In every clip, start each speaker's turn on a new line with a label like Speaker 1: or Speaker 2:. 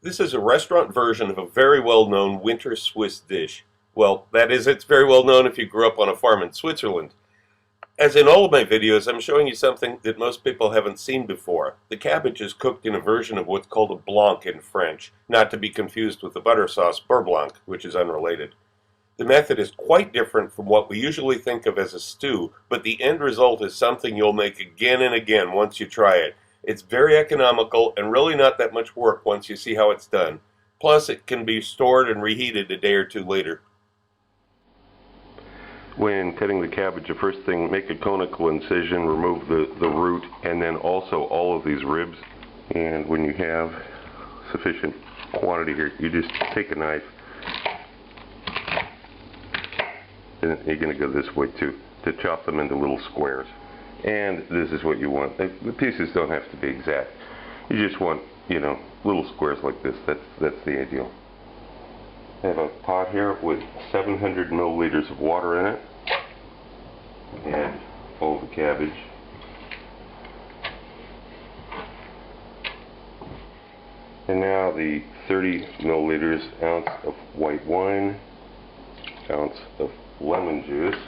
Speaker 1: This is a restaurant version of a very well-known winter Swiss dish. Well, that is, it's very well known if you grew up on a farm in Switzerland. As in all of my videos, I'm showing you something that most people haven't seen before. The cabbage is cooked in a version of what's called a blanc in French, not to be confused with the butter sauce beurre blanc, which is unrelated. The method is quite different from what we usually think of as a stew, but the end result is something you'll make again and again once you try it. It's very economical and really not that much work once you see how it's done. Plus, it can be stored and reheated a day or two later.
Speaker 2: When cutting the cabbage, the first thing, make a conical incision, remove the root, and then also all of these ribs. And when you have sufficient quantity here, you just take a knife, and you're going to go this way too, to chop them into little squares. And this is what you want. The pieces don't have to be exact. You just want, little squares like this. That's the ideal. I have a pot here with 700 milliliters of water in it. Add all the cabbage. And now the 30 milliliters, ounce of white wine, ounce of lemon juice,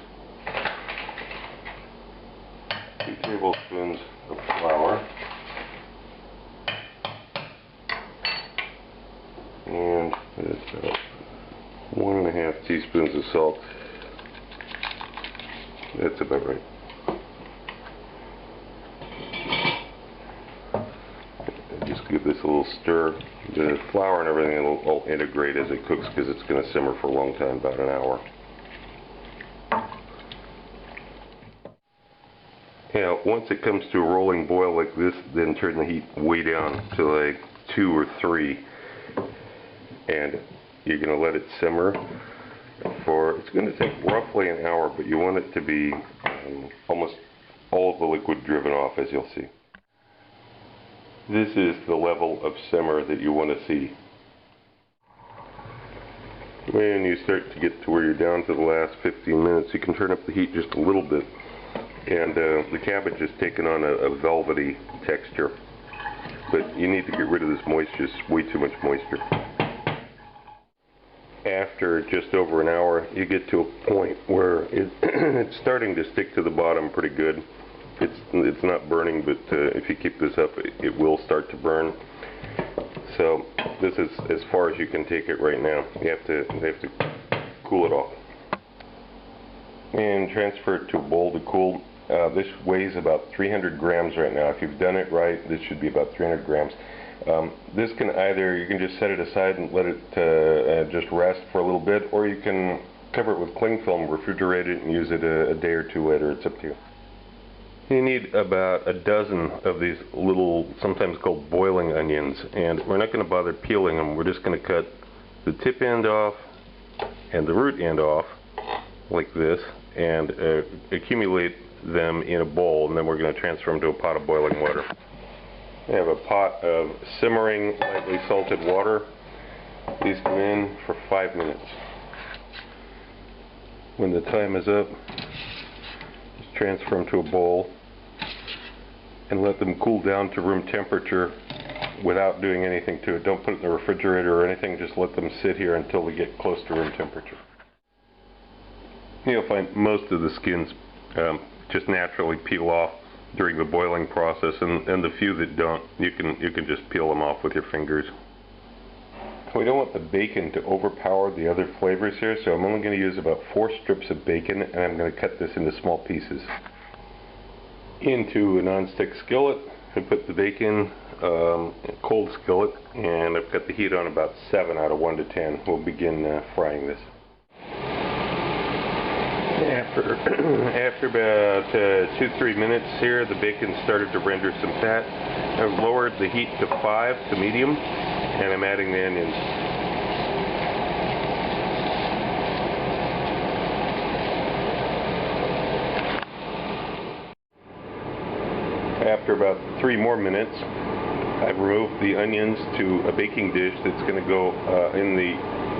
Speaker 2: 2 tablespoons of flour, and that's about 1.5 teaspoons of salt. That's about right. Just give this a little stir. The flour and everything will all integrate as it cooks because it's going to simmer for a long time, about an hour. Now, once it comes to a rolling boil like this, then turn the heat way down to like 2 or 3, and you're going to let it simmer for, it's going to take roughly an hour, but you want it to be almost all of the liquid driven off, as you'll see. This is the level of simmer that you want to see. When you start to get to where you're down to the last 15 minutes, you can turn up the heat just a little bit. And the cabbage has taken on a velvety texture. But you need to get rid of this moisture. It's way too much moisture. After just over an hour, you get to a point where it's starting to stick to the bottom pretty good. It's not burning, but if you keep this up, it will start to burn. So this is as far as you can take it right now. You have to cool it off. And transfer it to a bowl to cool. This weighs about 300 grams right now. If you've done it right, this should be about 300 grams. This can either, you can just set it aside and let it just rest for a little bit, or you can cover it with cling film, refrigerate it, and use it a day or two later. It's up to you. You need about a dozen of these little, sometimes called boiling onions, and we're not going to bother peeling them. We're just going to cut the tip end off and the root end off like this, and accumulate them in a bowl, and then we're going to transfer them to a pot of boiling water. I have a pot of simmering, lightly salted water. These come in for 5 minutes. When the time is up, just transfer them to a bowl and let them cool down to room temperature without doing anything to it. Don't put it in the refrigerator or anything, just let them sit here until they get close to room temperature. You'll find most of the skins just naturally peel off during the boiling process, and the few that don't, you can just peel them off with your fingers. We don't want the bacon to overpower the other flavors here, so I'm only going to use about 4 strips of bacon, and I'm going to cut this into small pieces. Into a non-stick skillet, I put the bacon, cold skillet, and I've got the heat on about 7 out of 1 to 10. We'll begin frying this. After about 2-3 minutes here, the bacon started to render some fat. I've lowered the heat to 5 to medium, and I'm adding the onions. After about 3 more minutes, I've removed the onions to a baking dish that's going to go in the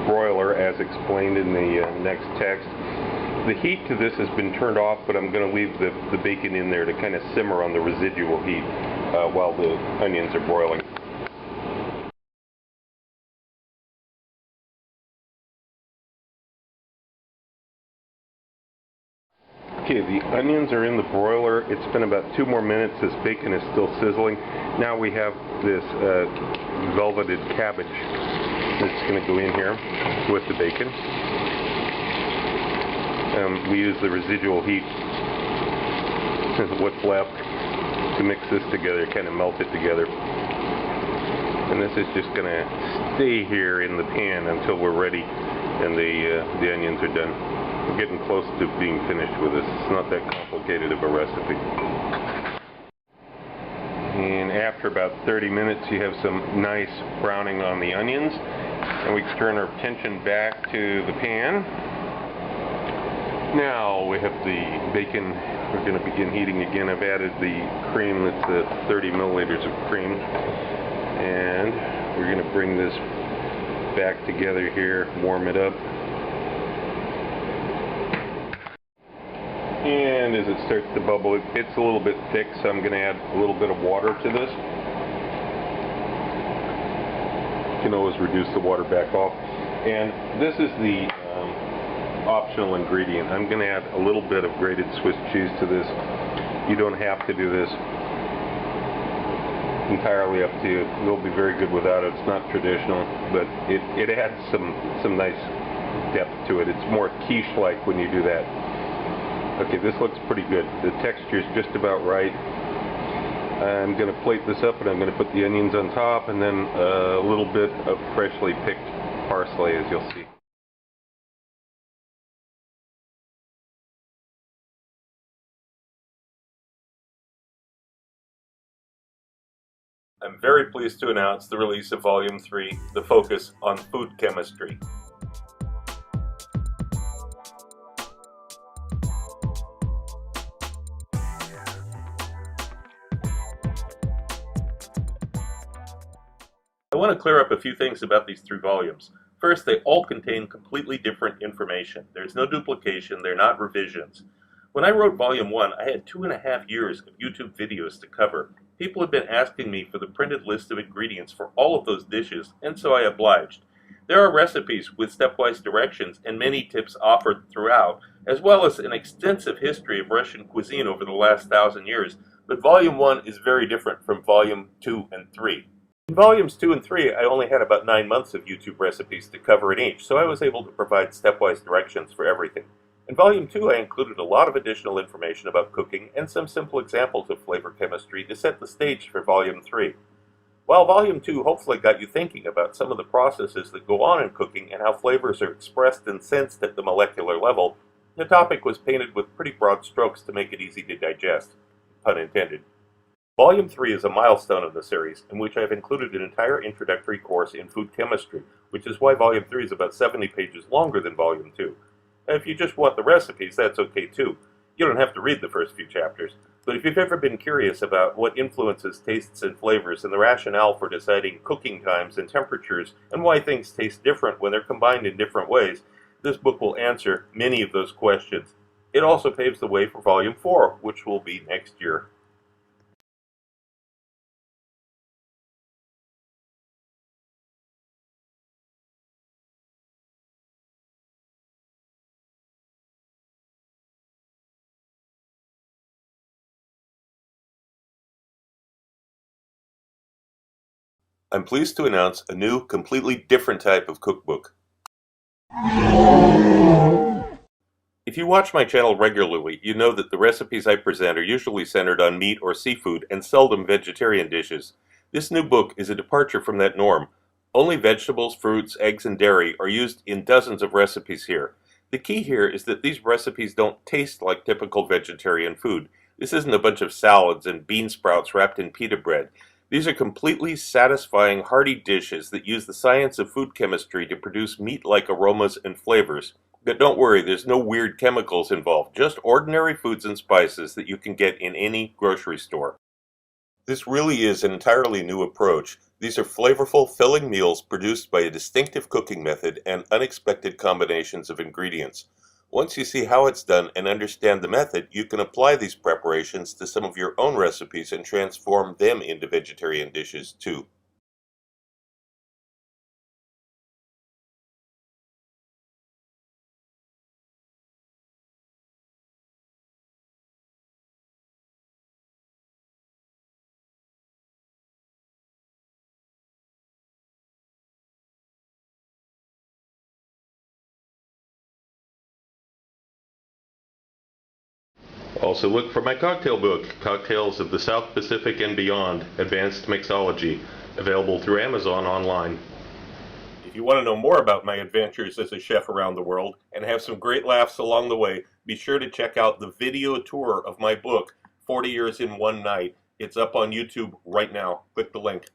Speaker 2: broiler as explained in the next text. The heat to this has been turned off, but I'm going to leave the bacon in there to kind of simmer on the residual heat while the onions are broiling. Okay, the onions are in the broiler. It's been about 2 more minutes. This bacon is still sizzling. Now we have this velveted cabbage that's going to go in here with the bacon. We use the residual heat, what's left, to mix this together, kind of melt it together. And this is just going to stay here in the pan until we're ready and the onions are done. We're getting close to being finished with this. It's not that complicated of a recipe. And after about 30 minutes you have some nice browning on the onions. And we turn our attention back to the pan. Now we have the bacon. We're going to begin heating again. I've added the cream. That's 30 milliliters of cream. And we're going to bring this back together here, warm it up. And as it starts to bubble, it's a little bit thick, so I'm going to add a little bit of water to this. You can always reduce the water back off. And this is the optional ingredient. I'm going to add a little bit of grated Swiss cheese to this. You don't have to do this. Entirely up to you. It'll be very good without it. It's not traditional, but it adds some nice depth to it. It's more quiche-like when you do that. Okay, this looks pretty good. The texture is just about right. I'm going to plate this up and I'm going to put the onions on top and then a little bit of freshly picked parsley, as you'll see.
Speaker 1: I'm very pleased to announce the release of Volume 3, The Focus on Food Chemistry. I want to clear up a few things about these 3 volumes. First, they all contain completely different information. There's no duplication, they're not revisions. When I wrote Volume 1, I had 2.5 years of YouTube videos to cover. People had been asking me for the printed list of ingredients for all of those dishes, and so I obliged. There are recipes with stepwise directions and many tips offered throughout, as well as an extensive history of Russian cuisine over the last 1,000 years, but Volume 1 is very different from Volume 2 and 3. In Volumes 2 and 3, I only had about 9 months of YouTube recipes to cover in each, so I was able to provide stepwise directions for everything. In Volume 2, I included a lot of additional information about cooking and some simple examples of flavor chemistry to set the stage for Volume 3. While Volume 2 hopefully got you thinking about some of the processes that go on in cooking and how flavors are expressed and sensed at the molecular level, the topic was painted with pretty broad strokes to make it easy to digest, pun intended. Volume 3 is a milestone of the series, in which I have included an entire introductory course in food chemistry, which is why Volume 3 is about 70 pages longer than Volume 2. And if you just want the recipes, that's okay too. You don't have to read the first few chapters, but if you've ever been curious about what influences tastes and flavors and the rationale for deciding cooking times and temperatures and why things taste different when they're combined in different ways, this book will answer many of those questions. It also paves the way for Volume 4, which will be next year. I'm pleased to announce a new, completely different type of cookbook. If you watch my channel regularly, you know that the recipes I present are usually centered on meat or seafood and seldom vegetarian dishes. This new book is a departure from that norm. Only vegetables, fruits, eggs, and dairy are used in dozens of recipes here. The key here is that these recipes don't taste like typical vegetarian food. This isn't a bunch of salads and bean sprouts wrapped in pita bread. These are completely satisfying, hearty dishes that use the science of food chemistry to produce meat-like aromas and flavors. But don't worry, there's no weird chemicals involved, just ordinary foods and spices that you can get in any grocery store. This really is an entirely new approach. These are flavorful, filling meals produced by a distinctive cooking method and unexpected combinations of ingredients. Once you see how it's done and understand the method, you can apply these preparations to some of your own recipes and transform them into vegetarian dishes too. Also look for my cocktail book, Cocktails of the South Pacific and Beyond, Advanced Mixology, available through Amazon online. If you want to know more about my adventures as a chef around the world and have some great laughs along the way, be sure to check out the video tour of my book, 40 Years in One Night. It's up on YouTube right now. Click the link.